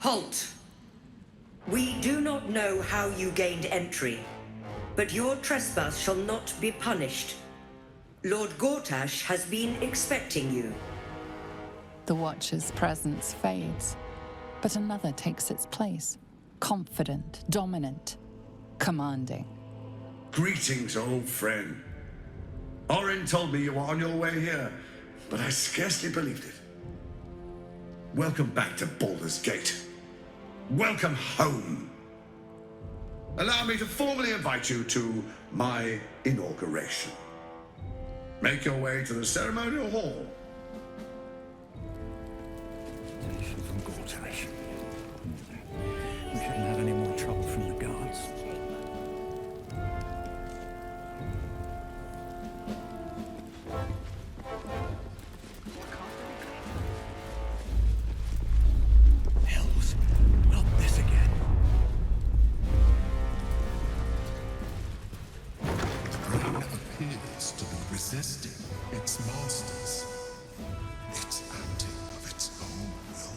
Halt! We do not know how you gained entry, but your trespass shall not be punished. Lord Gortash has been expecting you. The Watcher's presence fades, but another takes its place. Confident, dominant, commanding. Greetings, old friend. Orin told me you were on your way here, but I scarcely believed it. Welcome back to Baldurs Gate. Welcome home. Allow me to formally invite you to my inauguration. Make your way to the ceremonial hall. From Gortash. We shouldn't have any more trouble from the guards. Hells, not this again. The brain appears to be resisting its masters. It's acting of its own will.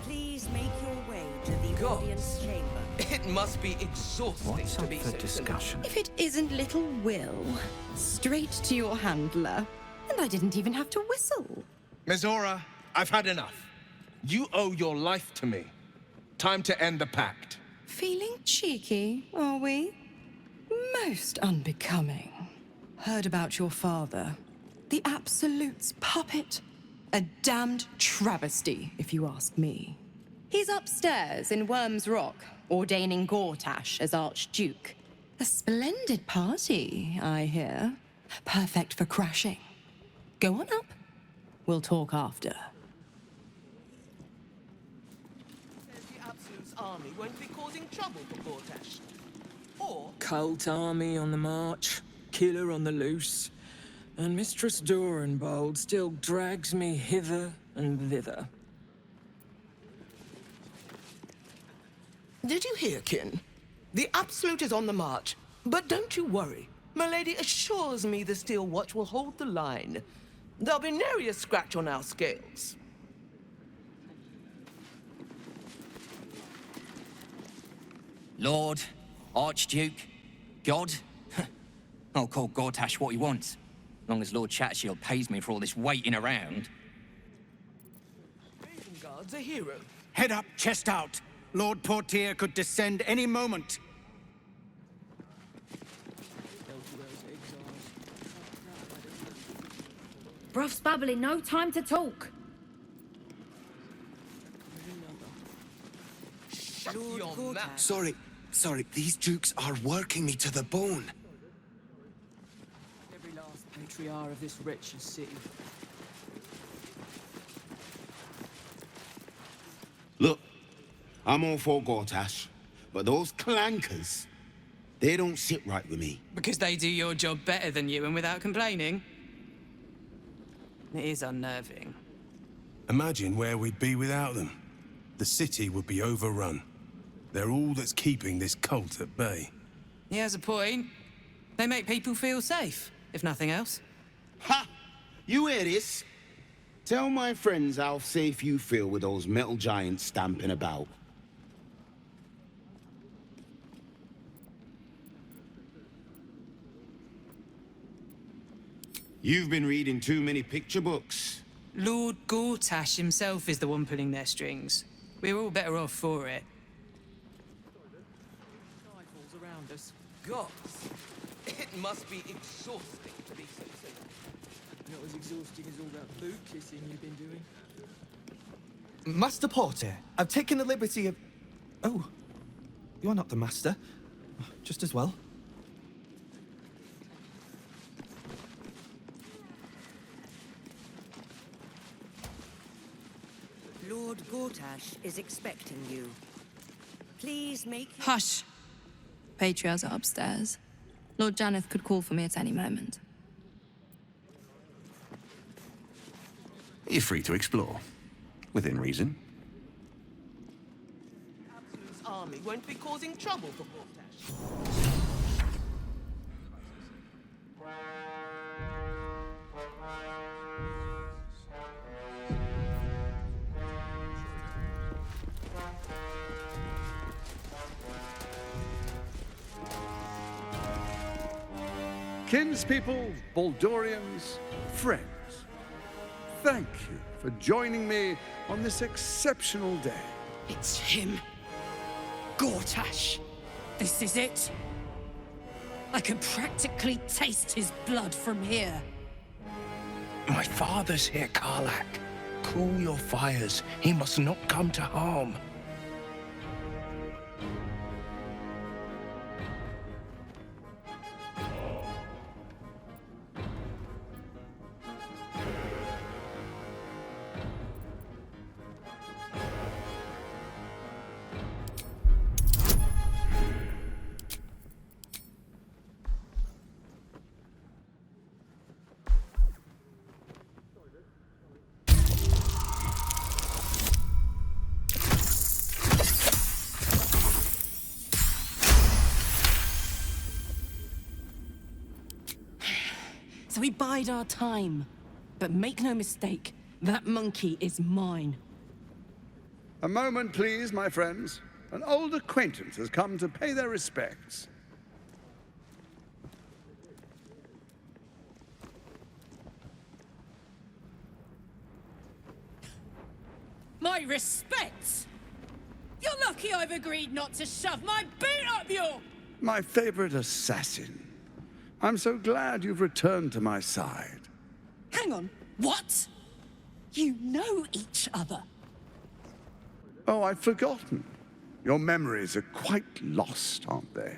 Please make your way to the God. audience chamber. It must be exhausting What's to up be for so discussion? If it isn't little Will, straight to your handler. And I didn't even have to whistle. Mizora, I've had enough. You owe your life to me. Time to end the pact. Feeling cheeky, are we? Most unbecoming. Heard about your father. The Absolute's puppet. A damned travesty, if you ask me. He's upstairs in Worm's Rock, ordaining Gortash as archduke. A splendid party, I hear. Perfect for crashing. Go on up. We'll talk after. The Absolute's army won't be causing trouble for Gortash. Or Cult army on the march, killer on the loose, and Mistress Dorenbold still drags me hither and thither. did you hear, kin? The Absolute is on the march. But don't you worry. Milady assures me the Steel Watch will hold the line. There'll be nary a scratch on our scales. Lord, Archduke, God. I'll call Gortash what he wants. As long as Lord Chatshield pays me for all this waiting around. Raven Guard's a hero. Head up, chest out. Lord Portier could descend any moment. Bruff's babbling, no time to talk. Shut your mouth. Sorry, these dukes are working me to the bone. Every last patriarch of this wretched city. Look, I'm all for Gortash, but those clankers, they don't sit right with me. Because they do your job better than you and without complaining? It is unnerving. Imagine where we'd be without them. The city would be overrun. They're all that's keeping this cult at bay. He has a point. They make people feel safe, if nothing else. Ha! You hear this? Tell my friends how safe you feel with those metal giants stamping about. You've been reading too many picture books. Lord Gortash himself is the one pulling their strings. We're all better off for it. Rifles around us. Gods, it must be exhausting to be so safe. Not as exhausting as all that boot kissing you've been doing. Master Porter, I've taken the liberty of... Oh, you're not the master. Just as well. Lord Gortash is expecting you. Please make... Hush. Patriarchs are upstairs. Lord Janeth could call for me at any moment. You're free to explore. Within reason. Absolute's army won't be causing trouble for Gortash. kinspeople, Baldurians, friends, thank you for joining me on this exceptional day. It's him. Gortash. This is it. I can practically taste his blood from here. My father's here, Karlak. Cool your fires. He must not come to harm. So we bide our time. But make no mistake, that monkey is mine. A moment, please, my friends. An old acquaintance has come to pay their respects. My respects? You're lucky I've agreed not to shove my boot up your... My favorite assassin. I'm so glad you've returned to my side. Hang on, what? You know each other? Oh, I've forgotten. Your memories are quite lost, aren't they?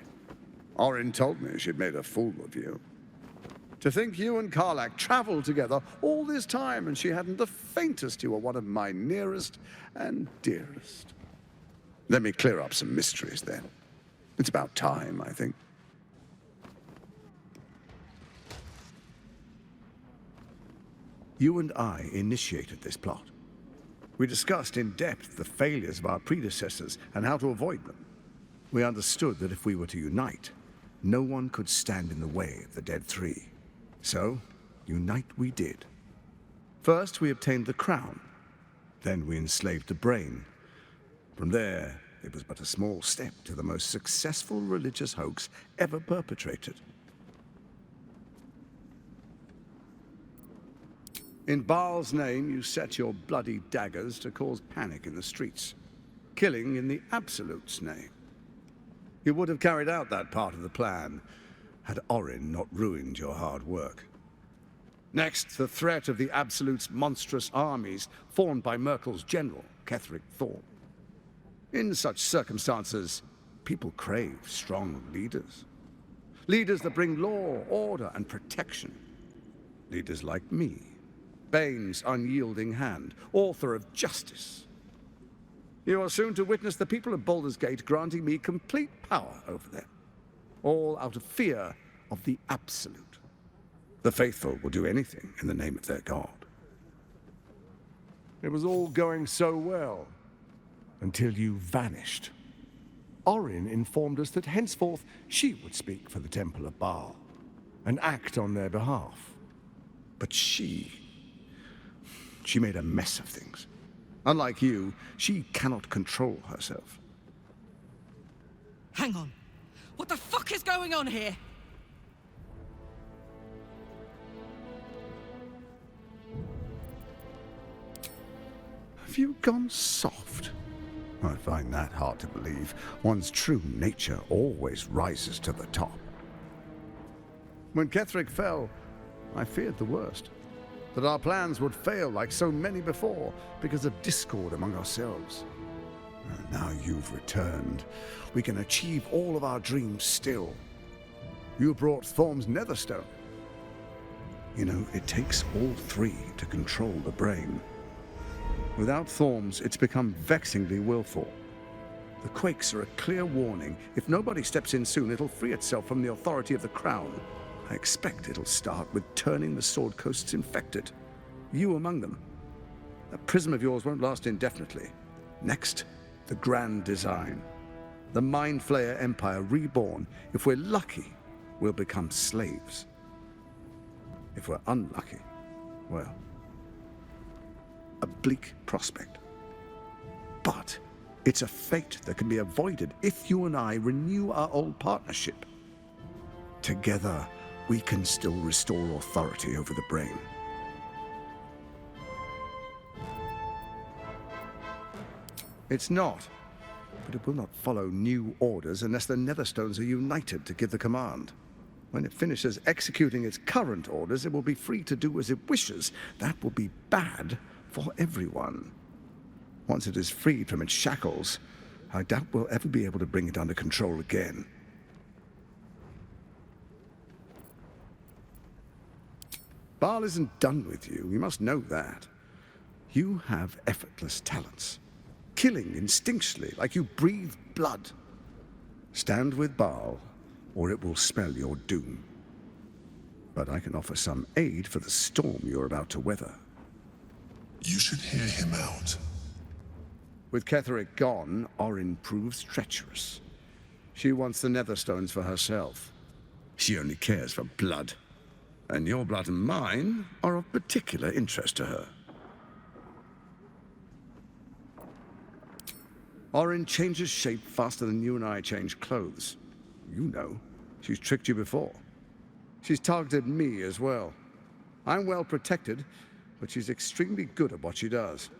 Orin told me she'd made a fool of you. To think you and Karlak traveled together all this time and she hadn't the faintest you were one of my nearest and dearest. Let me clear up some mysteries then. It's about time, I think. You and I initiated this plot. We discussed in depth the failures of our predecessors and how to avoid them. We understood that if we were to unite, no one could stand in the way of the Dead Three. So, unite we did. First, we obtained the crown. Then we enslaved the brain. From there, it was but a small step to the most successful religious hoax ever perpetrated. In Baal's name, you set your bloody daggers to cause panic in the streets, killing in the Absolute's name. You would have carried out that part of the plan had Orin not ruined your hard work. Next, the threat of the Absolute's monstrous armies formed by Merkel's general, Ketheric Thorn. In such circumstances, people crave strong leaders. Leaders that bring law, order, and protection. Leaders like me. Bane's unyielding hand, author of justice. You are soon to witness the people of Baldurs Gate granting me complete power over them, all out of fear of the Absolute. The faithful will do anything in the name of their god. It was all going so well, until you vanished. Orin informed us that henceforth she would speak for the Temple of Baal, and act on their behalf. But she made a mess of things. Unlike you, she cannot control herself. Hang on. What the fuck is going on here? Have you gone soft? I find that hard to believe. One's true nature always rises to the top. When Ketheric fell, I feared the worst. That our plans would fail like so many before because of discord among ourselves. And now you've returned. We can achieve all of our dreams still. You brought Thorm's Netherstone. You know, it takes all three to control the brain. Without Thorm's, it's become vexingly willful. The quakes are a clear warning. If nobody steps in soon, it'll free itself from the authority of the Crown. I expect it'll start with turning the Sword Coasts infected. You among them. That prism of yours won't last indefinitely. Next, the grand design. The Mind Flayer Empire reborn. If we're lucky, we'll become slaves. If we're unlucky, well, a bleak prospect. But it's a fate that can be avoided if you and I renew our old partnership. Together, we can still restore authority over the brain. It's not, but it will not follow new orders unless the Netherstones are united to give the command. When it finishes executing its current orders, it will be free to do as it wishes. That will be bad for everyone. Once it is freed from its shackles, I doubt we'll ever be able to bring it under control again. Baal isn't done with you, you must know that. You have effortless talents, killing instinctually like you breathe blood. Stand with Baal, or it will spell your doom. But I can offer some aid for the storm you're about to weather. You should hear him out. With Ketheric gone, Orin proves treacherous. She wants the Netherstones for herself. She only cares for blood. And your blood and mine are of particular interest to her. Orin changes shape faster than you and I change clothes. You know, she's tricked you before. She's targeted me as well. I'm well protected, but she's extremely good at what she does.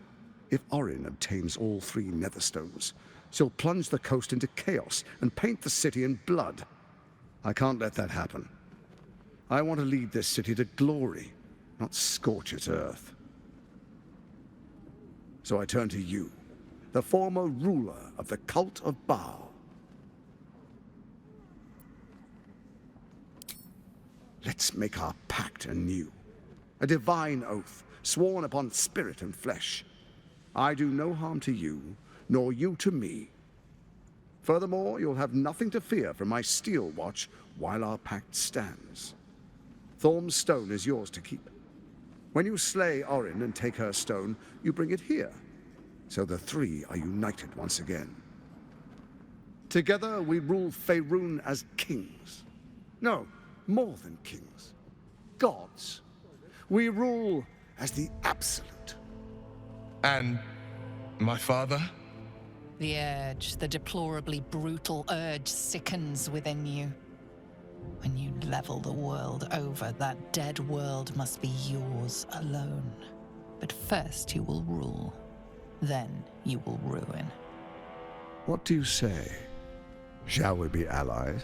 If Orin obtains all 3 Netherstones, she'll plunge the coast into chaos and paint the city in blood. I can't let that happen. I want to lead this city to glory, not scorch its earth. So I turn to you, the former ruler of the cult of Baal. Let's make our pact anew, a divine oath, sworn upon spirit and flesh. I do no harm to you, nor you to me. Furthermore, you'll have nothing to fear from my steel watch while our pact stands. Thorm's stone is yours to keep. When you slay Orin and take her stone, you bring it here, so the 3 are united once again. Together we rule Faerun as kings. No, more than kings. Gods. We rule as the absolute. And my father? The urge, the deplorably brutal urge sickens within you. When you level the world over, that dead world must be yours alone. But first you will rule. Then you will ruin. What do you say? Shall we be allies?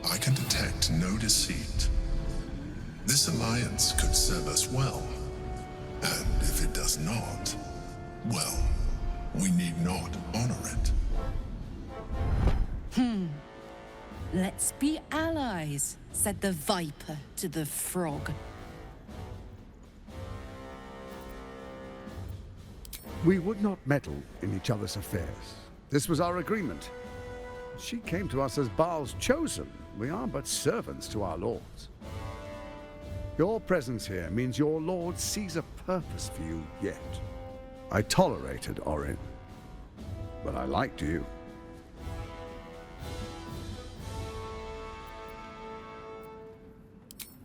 I can detect no deceit. This alliance could serve us well. And if it does not, well, we need not honor it. Let's be allies, said the viper to the frog. We would not meddle in each other's affairs. This was our agreement. She came to us as Baal's chosen. We are but servants to our lords. Your presence here means your lord sees a purpose for you yet. I tolerated Orin, but I liked you.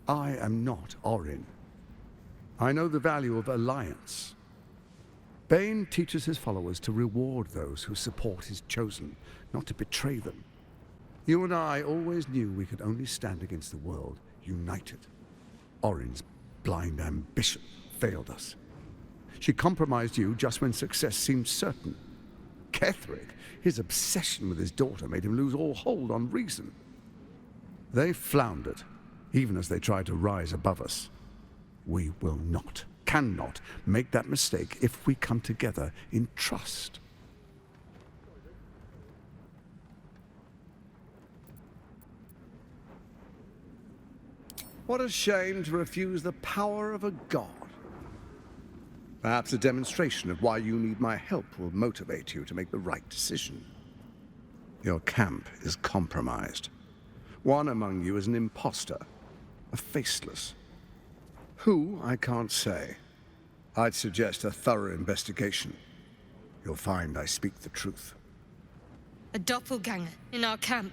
I am not Orin. I know the value of alliance. Bane teaches his followers to reward those who support his chosen, not to betray them. You and I always knew we could only stand against the world united. Orin's blind ambition failed us. She compromised you just when success seemed certain. Ketheric, his obsession with his daughter made him lose all hold on reason. They floundered, even as they tried to rise above us. We will not, cannot, make that mistake if we come together in trust. What a shame to refuse the power of a god. Perhaps a demonstration of why you need my help will motivate you to make the right decision. Your camp is compromised. One among you is an imposter, a faceless. Who, I can't say. I'd suggest a thorough investigation. You'll find I speak the truth. A doppelganger in our camp.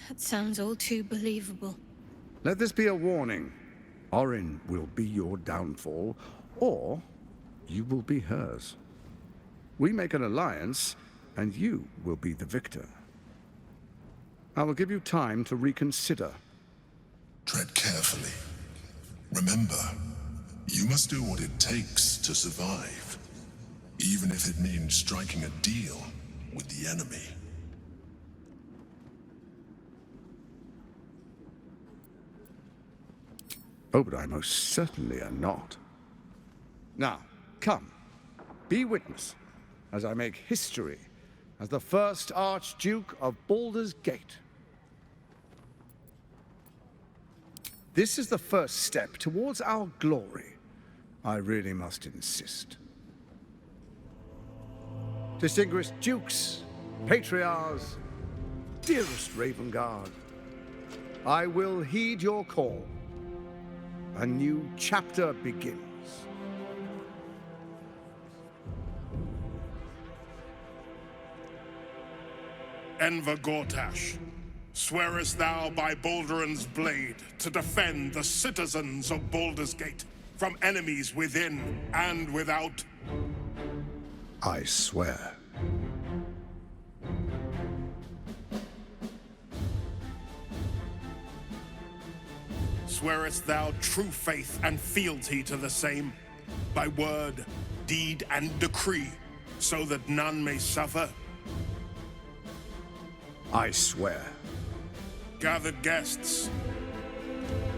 That sounds all too believable. Let this be a warning. Orin will be your downfall, or you will be hers. We make an alliance, and you will be the victor. I will give you time to reconsider. Tread carefully. Remember, you must do what it takes to survive, even if it means striking a deal with the enemy. Oh, but I most certainly am not. Now, come, be witness, as I make history as the first Archduke of Baldurs Gate. This is the first step towards our glory. I really must insist. Distinguished dukes, patriarchs, dearest Ravengard, I will heed your call. A new chapter begins. Enver Gortash, swearest thou by Balduran's blade to defend the citizens of Baldurs Gate from enemies within and without? I swear. Swearest thou true faith and fealty to the same, by word, deed, and decree, so that none may suffer? I swear. Gathered guests,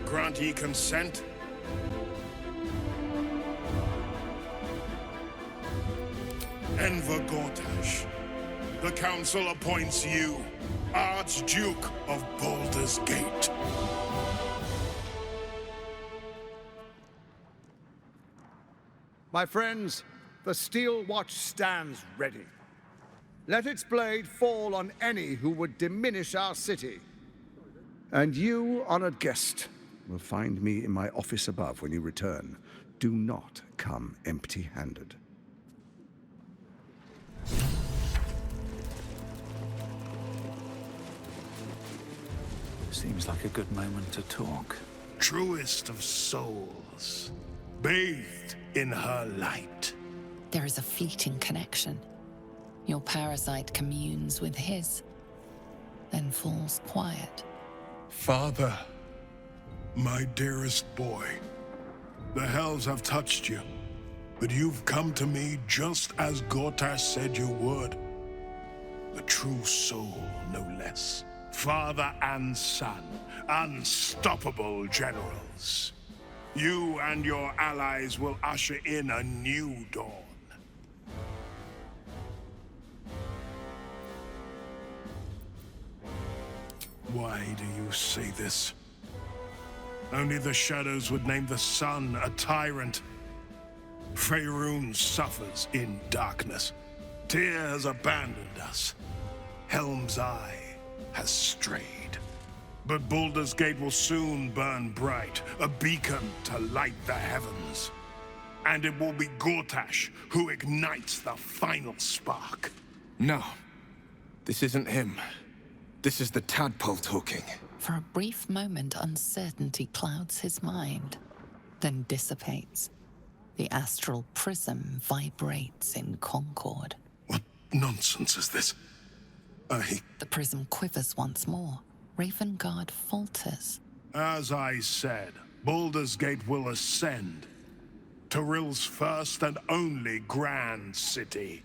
grant ye consent? Enver Gortash, the council appoints you Archduke of Baldurs Gate. My friends, the steel watch stands ready. Let its blade fall on any who would diminish our city. And you, honored guest, will find me in my office above when you return. Do not come empty-handed. Seems like a good moment to talk. Truest of souls, bathed in her light. There is a fleeting connection. Your parasite communes with his, then falls quiet. Father, my dearest boy, the hells have touched you, but you've come to me just as Gortash said you would. A true soul, no less. Father and son, unstoppable generals. You and your allies will usher in a new dawn. Why do you say this? Only the shadows would name the sun a tyrant. Faerun suffers in darkness. Tyr has abandoned us. Helm's Eye has strayed. But Baldur's Gate will soon burn bright, a beacon to light the heavens. And it will be Gortash who ignites the final spark. No. This isn't him. This is the tadpole talking. For a brief moment, uncertainty clouds his mind, then dissipates. The astral prism vibrates in concord. What nonsense is this? The prism quivers once more. Ravengard falters. As I said, Baldur's Gate will ascend. Tyrill's first and only grand city.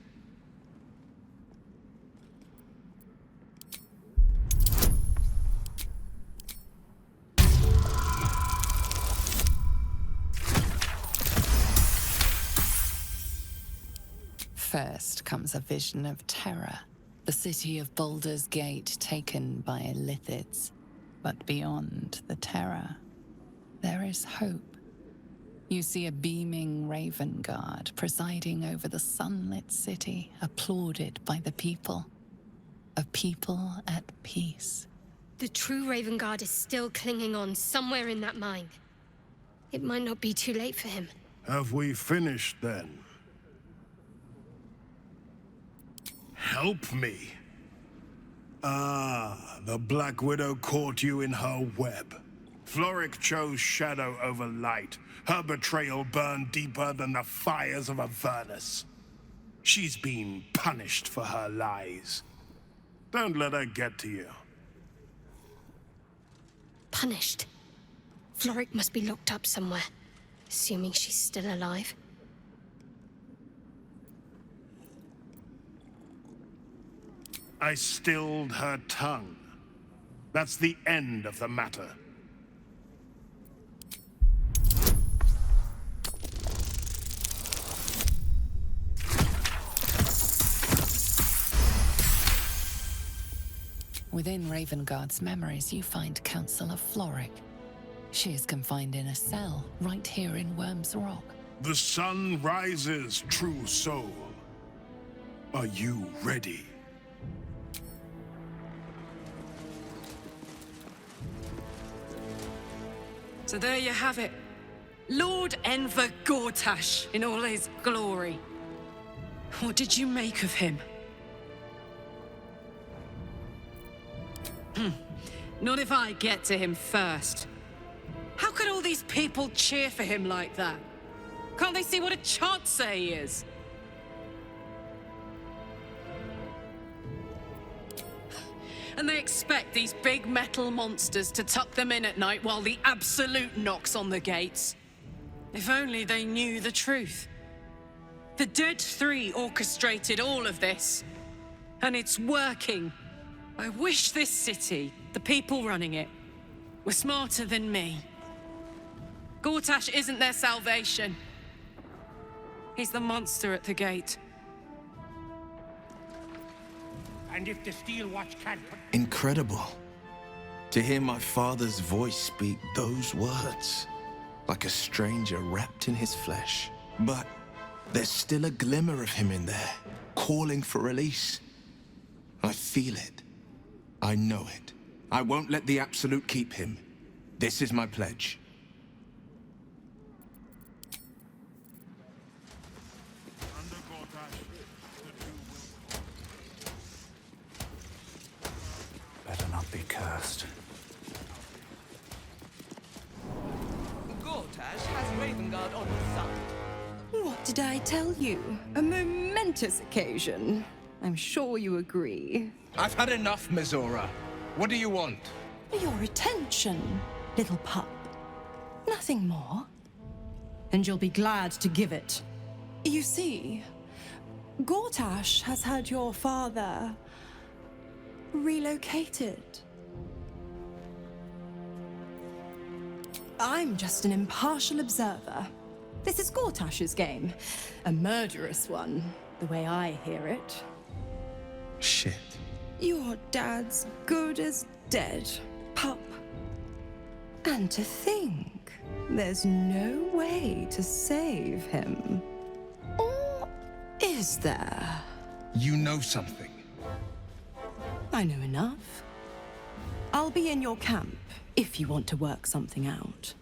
First comes a vision of terror. The city of Baldur's Gate taken by Lithids. But beyond the terror, there is hope. You see a beaming Ravengard presiding over the sunlit city, applauded by the people. A people at peace. The true Ravengard is still clinging on somewhere in that mine. It might not be too late for him. Have we finished then? Help me. Ah, the Black Widow caught you in her web. Floric chose shadow over light. Her betrayal burned deeper than the fires of Avernus. She's been punished for her lies. Don't let her get to you. Punished. Floric must be locked up somewhere, assuming she's still alive. I stilled her tongue. That's the end of the matter. Within Ravengard's memories, you find Councillor Floric. She is confined in a cell right here in Worm's Rock. The sun rises, true soul. Are you ready? So there you have it. Lord Enver Gortash in all his glory. What did you make of him? Not if I get to him first. How could all these people cheer for him like that? Can't they see what a chancer he is? And they expect these big metal monsters to tuck them in at night while the Absolute knocks on the gates. If only they knew the truth. The Dead Three orchestrated all of this. And it's working. I wish this city, the people running it, were smarter than me. Gortash isn't their salvation. He's the monster at the gate. And if the Steel Watch can't... Incredible. To hear my father's voice speak those words. Like a stranger wrapped in his flesh. But there's still a glimmer of him in there, calling for release. I feel it. I know it. I won't let the Absolute keep him. This is my pledge. Better not be cursed. Gortash has Ravengard on his side. What did I tell you? A momentous occasion. I'm sure you agree. I've had enough, Mizora. What do you want? Your attention, little pup. Nothing more. And you'll be glad to give it. You see, Gortash has had your father relocated. I'm just an impartial observer. This is Gortash's game. A murderous one, the way I hear it. Shit. Your dad's good as dead, pup. And to think, there's no way to save him. Or is there? You know something. I know enough. I'll be in your camp if you want to work something out.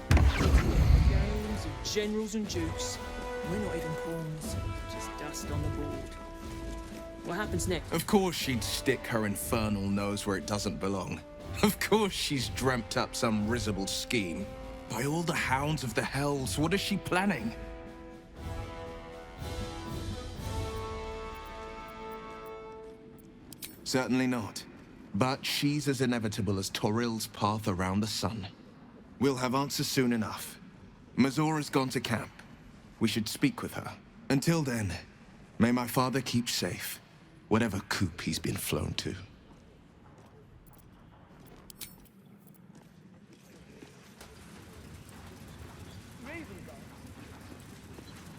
Games of generals and dukes. We're not even pawns, just dust on the board. What happens next? Of course she'd stick her infernal nose where it doesn't belong. Of course she's dreamt up some risible scheme. By all the hounds of the hells, what is she planning? Certainly not. But she's as inevitable as Torril's path around the sun. We'll have answers soon enough. Mizora's gone to camp. We should speak with her. Until then, may my father keep safe, whatever coop he's been flown to.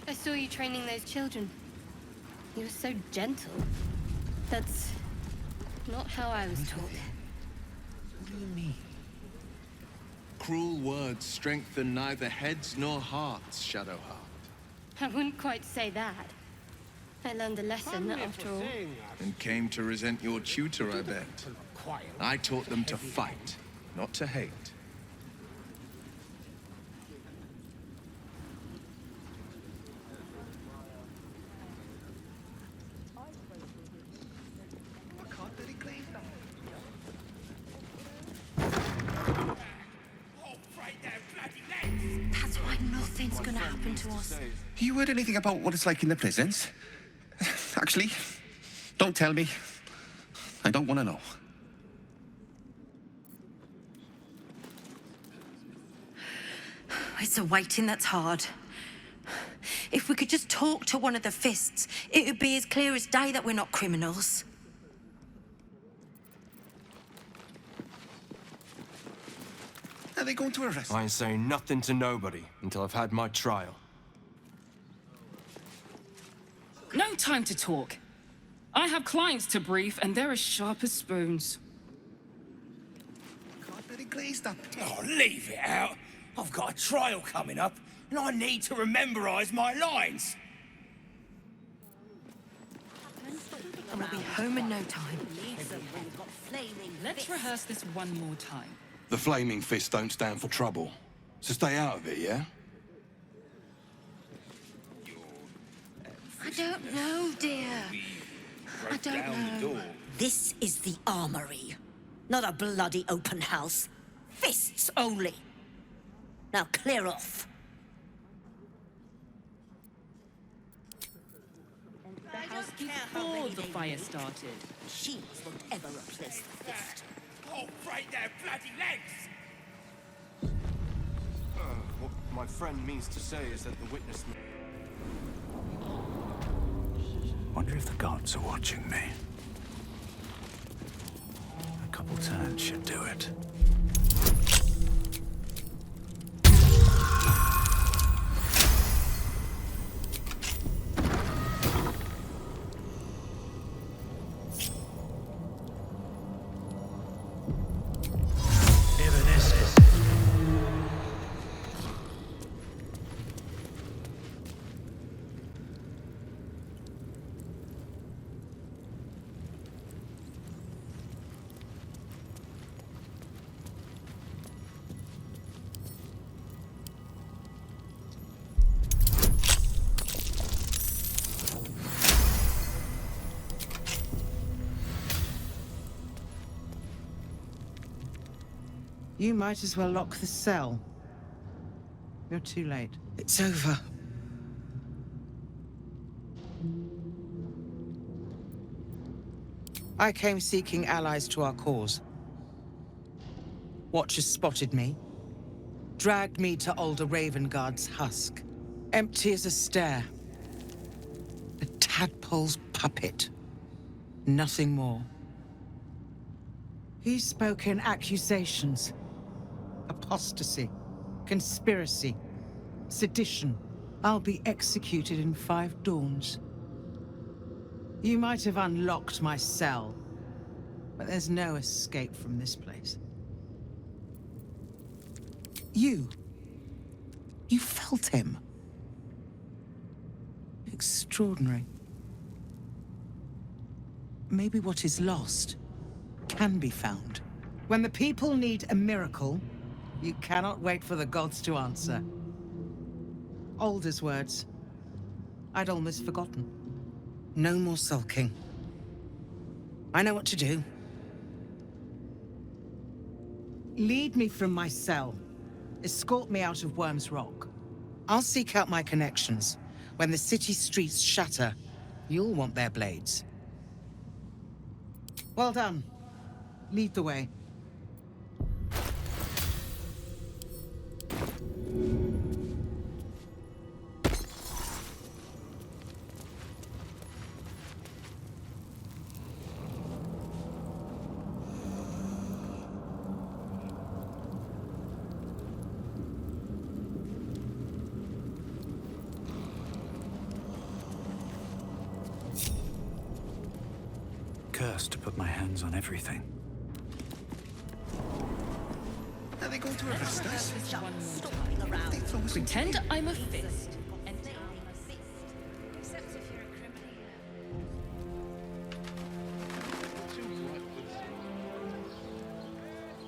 I saw you training those children. You were so gentle. That's not how I was taught. What do you mean? Cruel words strengthen neither heads nor hearts, Shadowheart. I wouldn't quite say that. I learned a lesson, after all. And came to resent your tutor, I bet. I taught them to fight, not to hate. That's why nothing's gonna happen to us. You heard anything about what it's like in the prisons? Actually, Don't tell me. I don't want to know. It's the waiting that's hard. If we could just talk to one of the fists, it would be as clear as day that we're not criminals. Are they going to arrest? I ain't saying nothing to nobody until I've had my trial. No time to talk. I have clients to brief, and they're as sharp as spoons. Oh, leave it out. I've got a trial coming up, and I need to rememberize my lines. And we'll be home in no time. Let's rehearse this one more time. The flaming fists don't stand for trouble. So stay out of it, yeah? I don't know, dear. I don't know. This is the armory, not a bloody open house. Fists only. Now clear off. The house before the fire started. She won't ever replace the fist. I'll break their bloody legs! What my friend means to say is that the witness... Wonder if the gods are watching me. A couple turns should do it. You might as well lock the cell. You're too late. It's over. I came seeking allies to our cause. Watchers spotted me, dragged me to Older Ravengard's husk. Empty as a stare. A tadpole's puppet. Nothing more. He spoke in accusations. Apostasy, conspiracy, sedition. I'll be executed in 5 dawns. You might have unlocked my cell, but there's no escape from this place. You felt him. Extraordinary. Maybe what is lost can be found. When the people need a miracle, you cannot wait for the gods to answer. Alder's words. I'd almost forgotten. No more sulking. I know what to do. Lead me from my cell. Escort me out of Worm's Rock. I'll seek out my connections. When the city streets shatter, you'll want their blades. Well done. Lead the way. Cursed to put my hands on everything. Are they going to arrest us? Pretend I'm a fist.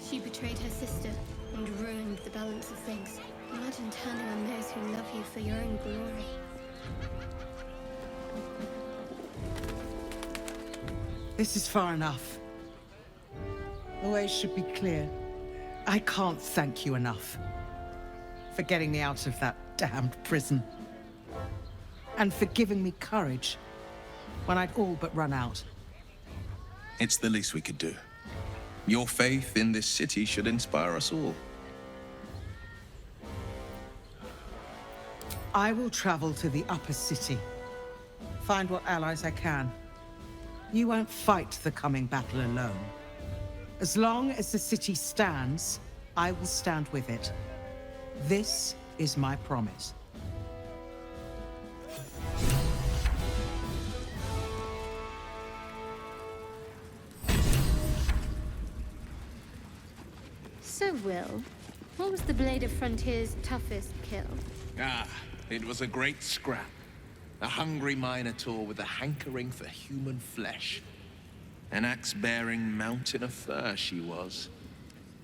She betrayed her sister and ruined the balance of things. Imagine turning on those who love you for your own glory. This is far enough. The way should be clear. I can't thank you enough for getting me out of that damned prison. And for giving me courage when I'd all but run out. It's the least we could do. Your faith in this city should inspire us all. I will travel to the upper city. Find what allies I can. You won't fight the coming battle alone. As long as the city stands, I will stand with it. This is my promise. So, Will, what was the Blade of Frontier's toughest kill? Ah, it was a great scrap. A hungry minotaur with a hankering for human flesh. An axe-bearing mountain of fur she was.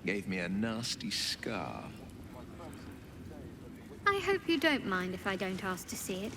Gave me a nasty scar. I hope you don't mind if I don't ask to see it.